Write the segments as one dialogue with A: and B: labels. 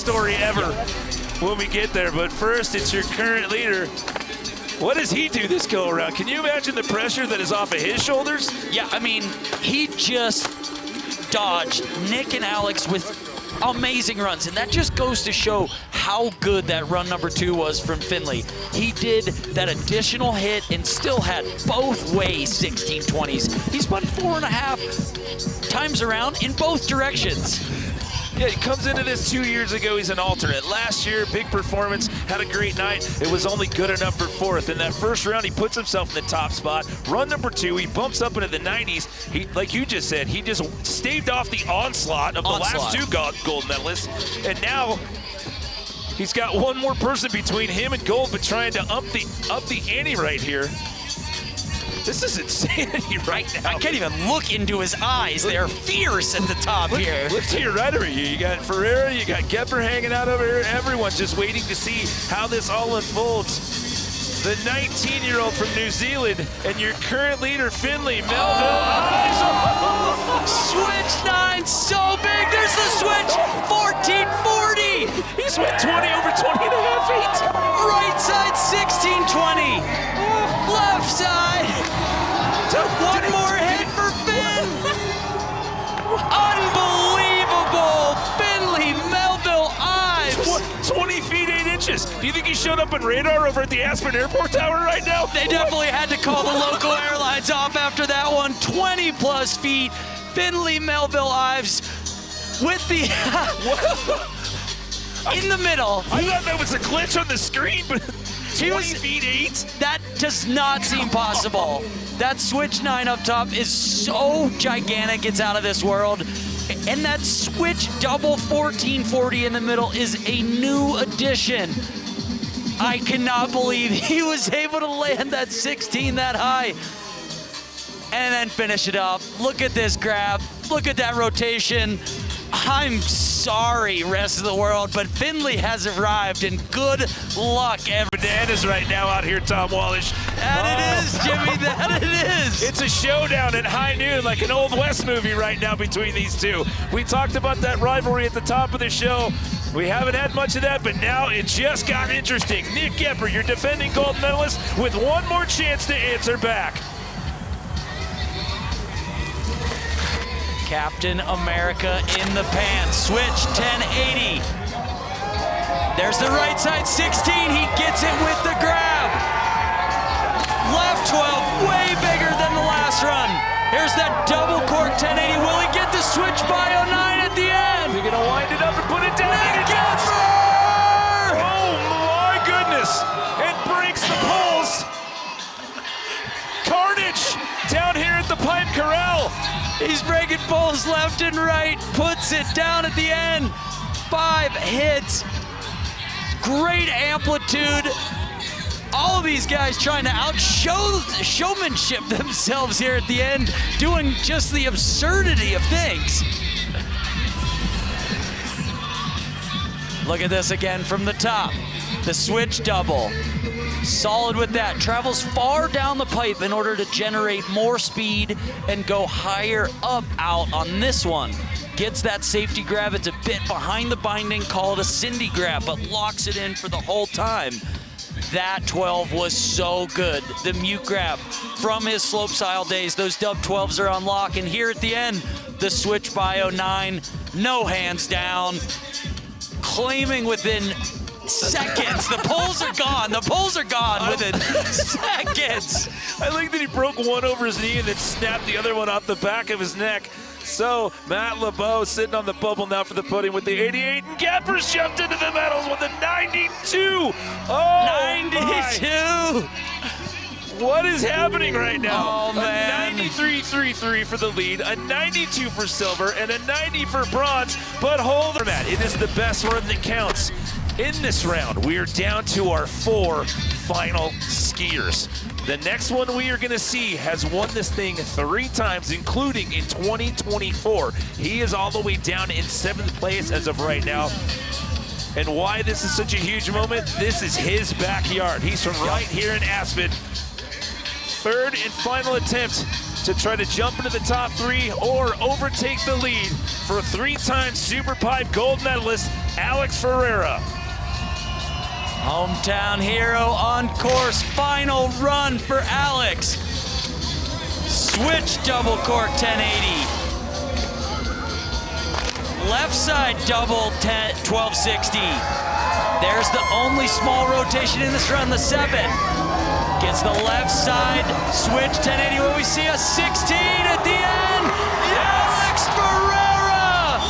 A: story ever when we get there. But first, it's your current leader. What does he do this go around? Can you imagine the pressure that is off of his shoulders?
B: Yeah, I mean, he just dodged Nick and Alex with amazing runs, and that just goes to show how good that run number 2 was from Finley. He did that additional hit and still had both ways 1620s. He spun 4.5 times around in both directions.
A: Yeah, he comes into this 2 years ago, he's an alternate. Last year, big performance, had a great night. It was only good enough for 4th. In that first round, he puts himself in the top spot. Run number 2, he bumps up into the 90s. He, like you just said, he just staved off the onslaught of the last 2 gold medalists. And now, he's got one more person between him and gold, but trying to up the ante right here. This is insanity right now.
B: I can't even look into his eyes. They're fierce at the top here.
A: Look to your right of you. You got Ferreira, you got Goepper hanging out over here. Everyone's just waiting to see how this all unfolds. The 19-year-old from New Zealand and your current leader, Finley, Melville.
B: Switch 9, so big. There's the switch. 1440.
A: He's went 20 over 20 and a half feet.
B: Right side 1620. Left side. One more hit for Finn. Unbelievable. Finley, Melville, Ives.
A: 20 feet 8 inches. Do you think he showed up on radar over at the Aspen Airport Tower right now?
B: They definitely had to call the local airlines off after that one. 20 plus feet. Finley, Melville, Ives with the in the middle.
A: I thought that was a glitch on the screen, but 20 feet 8?
B: That does not seem possible. That switch 9 up top is so gigantic, it's out of this world. And that switch double 1440 in the middle is a new addition. I cannot believe he was able to land that 16 that high and then finish it up. Look at this grab. Look at that rotation. I'm sorry, rest of the world, but Finley has arrived, and good luck.
A: Bananas right now out here, Tom Wallish.
B: That it is, Jimmy, that it is.
A: It's a showdown at high noon, like an Old West movie right now between these two. We talked about that rivalry at the top of the show. We haven't had much of that, but now it just got interesting. Nick Goepper, your defending gold medalist, with one more chance to answer back.
B: Captain America in the pan. Switch 1080. There's the right side 16. He gets it with the grab. Left 12, way bigger than the last run. Here's that double cork 1080. Will he get the switch by 09 at the end?
A: You're gonna wind it up and put it down.
B: Nick Goepper!
A: Oh my goodness! It breaks the poles. Carnage down here at the Pipe Corral.
B: He's breaking poles left and right, puts it down at the end. 5 hits, great amplitude. All of these guys trying to showmanship themselves here at the end, doing just the absurdity of things. Look at this again from the top. The switch double. Solid with that. Travels far down the pipe in order to generate more speed and go higher up out on this one. Gets that safety grab. It's a bit behind the binding, call it a Cindy grab, but locks it in for the whole time. That 12 was so good. The mute grab from his slopestyle days. Those dub 12s are on lock. And here at the end, the switch by 09. No hands down. Claiming within seconds. The poles are gone. The poles are gone within seconds.
A: I like that he broke one over his knee and then snapped the other one off the back of his neck. So Matt LeBeau sitting on the bubble now for the podium with the 88, and Goepper's jumped into the medals with a 92. Oh,
B: 92.
A: What is happening right now?
B: Oh, man.
A: A 93.33 for the lead, a 92 for silver, and a 90 for bronze. But hold on, Matt, it is the best run that counts. In this round, we are down to our 4 final skiers. The next one we are going to see has won this thing 3 times, including in 2024. He is all the way down in 7th place as of right now. And why this is such a huge moment, this is his backyard. He's from right here in Aspen. 3rd and final attempt to try to jump into the top 3 or overtake the lead for 3-time SuperPipe gold medalist Alex Ferreira.
B: Hometown hero on course, final run for Alex. Switch double cork 1080. Left side double 1260. There's the only small rotation in this run, the 7. Gets the left side, switch 1080. Will we see a 16 at the end? Alex Ferreira!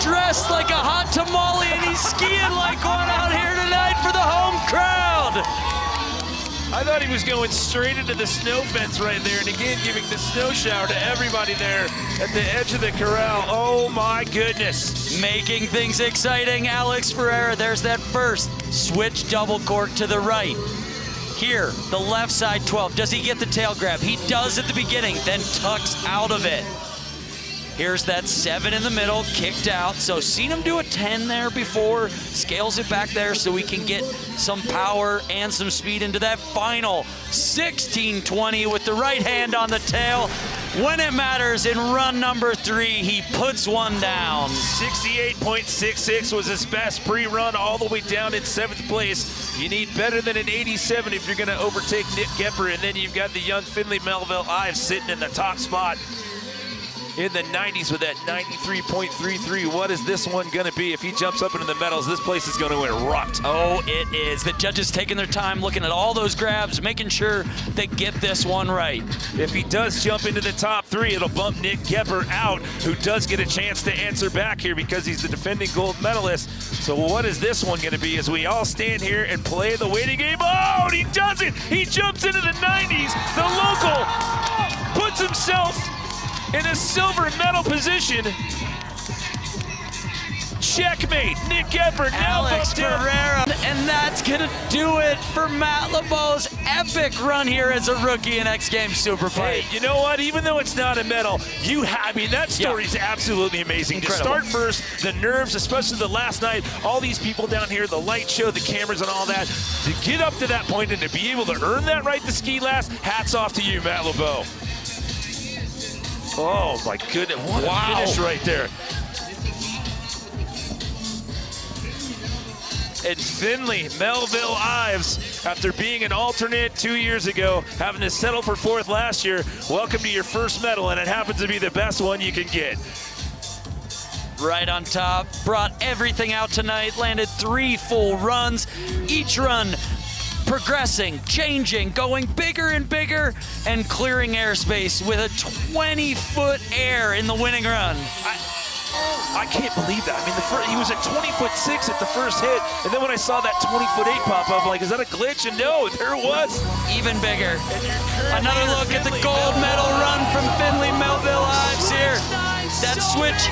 B: Dressed like a hot tamale, and he's skiing like one out here tonight for the home crowd.
A: I thought he was going straight into the snow fence right there, and again giving the snow shower to everybody there at the edge of the corral. Oh my goodness.
B: Making things exciting, Alex Ferreira. There's that first switch double cork to the right. Here, the left side 12. Does he get the tail grab? He does at the beginning, then tucks out of it. Here's that 7 in the middle, kicked out. So seen him do a 10 there before, scales it back there so we can get some power and some speed into that final 1620 with the right hand on the tail. When it matters in run number 3, he puts one down.
A: 68.66 was his best pre-run, all the way down in 7th place. You need better than an 87 if you're gonna overtake Nick Goepper, and then you've got the young Finley Melville Ives sitting in the top spot in the 90s with that 93.33. What is this one gonna be? If he jumps up into the medals, this place is gonna erupt.
B: Oh, it is. The judges taking their time, looking at all those grabs, making sure they get this one right.
A: If he does jump into the top 3, it'll bump Nick Goepper out, who does get a chance to answer back here because he's the defending gold medalist. So what is this one gonna be as we all stand here and play the waiting game? Oh, and he does it! He jumps into the 90s. The local puts himself in a silver medal position. Checkmate, Nick Goepper now
B: Alex Ferreira, and that's gonna do it for Matt LeBeau's epic run here as a rookie in X Games SuperPipe.
A: Hey, you know what? Even though it's not a medal, I mean, that story is absolutely amazing.
B: Incredible.
A: To start first, the nerves, especially the last night, all these people down here, the light show, the cameras and all that, to get up to that point and to be able to earn that right to ski last, hats off to you, Matt LeBeau. Oh my goodness, what a finish right there. And Finley, Melville Ives, after being an alternate 2 years ago, having to settle for 4th last year, welcome to your first medal, and it happens to be the best one you can get.
B: Right on top, brought everything out tonight, landed 3 full runs, each run progressing, changing, going bigger and bigger, and clearing airspace with a 20-foot air in the winning run.
A: I can't believe that. I mean, he was at 20'6" at the first hit, and then when I saw that 20'8" pop up, I'm like, is that a glitch? And no, there it was.
B: Even bigger. Another look at the gold medal run from Finley Melville Ives here. That switch,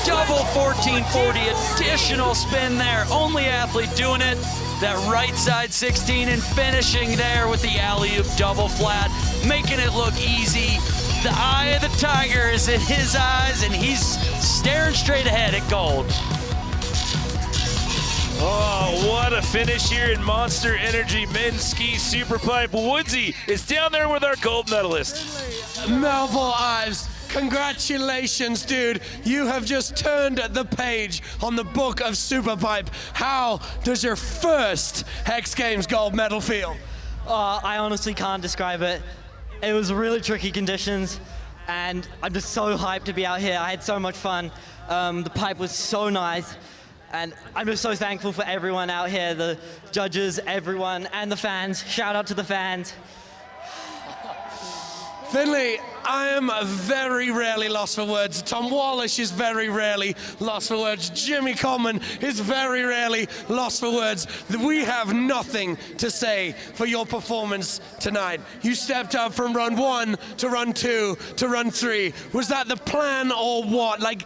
B: double 1440, additional spin there. Only athlete doing it. That right side 16 and finishing there with the alley-oop double flat, making it look easy. The eye of the tiger is in his eyes, and he's staring straight ahead at gold.
A: Oh, what a finish here in Monster Energy Men's Ski SuperPipe. Woodsy is down there with our gold medalist.
C: Melville Ives, congratulations, dude. You have just turned the page on the book of SuperPipe. How does your first X Games gold medal feel?
D: I honestly can't describe it. It was really tricky conditions, and I'm just so hyped to be out here. I had so much fun. The pipe was so nice, and I'm just so thankful for everyone out here, the judges, everyone, and the fans. Shout out to the fans.
C: Finley, I am very rarely lost for words. Tom Wallish is very rarely lost for words. Jimmy Coleman is very rarely lost for words. We have nothing to say for your performance tonight. You stepped up from run 1 to run 2 to run 3. Was that the plan or what? Like,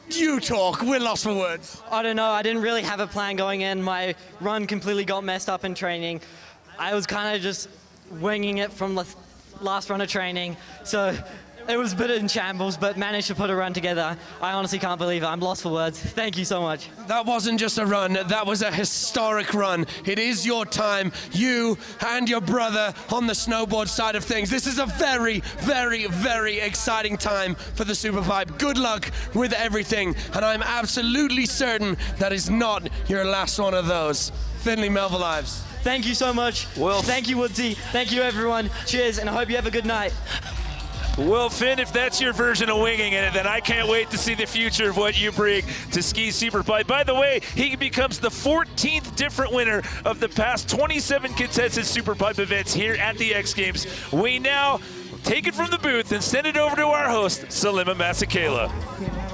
C: you talk, we're lost for words.
D: I don't know, I didn't really have a plan going in. My run completely got messed up in training. I was kind of just winging it from the last run of training. So It was a bit in shambles, but managed to put a run together. I honestly can't believe it. I'm lost for words. Thank you so much.
C: That wasn't just a run, that was a historic run. It is your time, you and your brother on the snowboard side of things. This is a very, very, very exciting time for the SuperPipe. Good luck with everything, and I'm absolutely certain that is not your last one of those. Finley, Melville, Ives.
D: Thank you so much.
A: Well,
D: thank you, Woodsy. Thank you, everyone. Cheers, and I hope you have a good night.
A: Well, Finn, if that's your version of winging it, then I can't wait to see the future of what you bring to Ski SuperPipe. By the way, he becomes the 14th different winner of the past 27 contested SuperPipe events here at the X Games. We now take it from the booth and send it over to our host, Salima Masekela.